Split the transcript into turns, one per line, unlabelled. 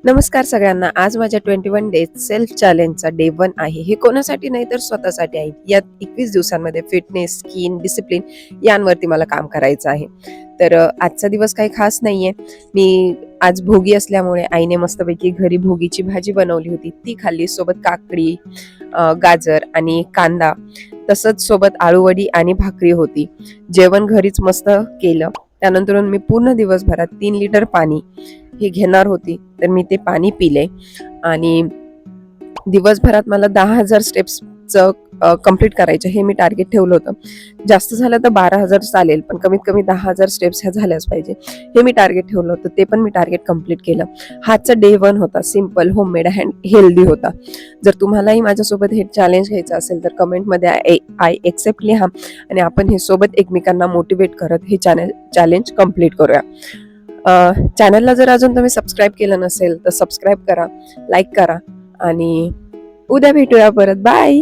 नमस्कार सगळ्यांना. आज माझ्या 21 डेज सेल्फ चॅलेंजचा डे 1 आहे. हे कोणासाठी नाही तर स्वतःसाठी आहे. यात 21 दिवसांमध्ये फिटनेस, स्किन, डिसिप्लिन यांवरती मला काम करायचं आहे. तर आजचा दिवस काही खास नाहीये. मी आज भोगी असल्यामुळे आईने मस्तपैकी घरी भोगीची भाजी बनवली होती. ती खाल्ली. सोबत काकडी, गाजर आणि कांदा, तसंच सोबत आळूवडी आणि भाकरी होती. जेवण घरीच मस्त केलं. त्यानंतर मी पूर्ण दिवसभरात 3 लिटर पाणी हे घेणार होती. तर मी ते पाणी पिले आणि दिवसभरात मला 10,000 स्टेप्सचं कंप्लीट करायचं हे मी टार्गेट ठेवलं होतं. जास्त झालं तर 12,000 चालेल, पण कमीत कमी 10,000 स्टेप्स ह्या झाल्याच पाहिजे हे मी टार्गेट ठेवलं होतं. ते पण मी टार्गेट कंप्लीट केलं. हाचा डे 1 होता. सिम्पल, होममेड अँड हेल्दी होता. जर तुम्हालाही माझ्यासोबत हे चॅलेंज घ्यायचं असेल तर कमेंटमध्ये आय एक्सेप्ट लिहा आणि आपण हे सोबत एकमेकांना मोटिवेट करत हे चॅलेंज कंप्लीट करूया. चॅनलला जर अजून तुम्ही सबस्क्राईब केलं नसेल तर सबस्क्राईब करा, लाईक करा आणि उद्या भेटूया परत. बाय.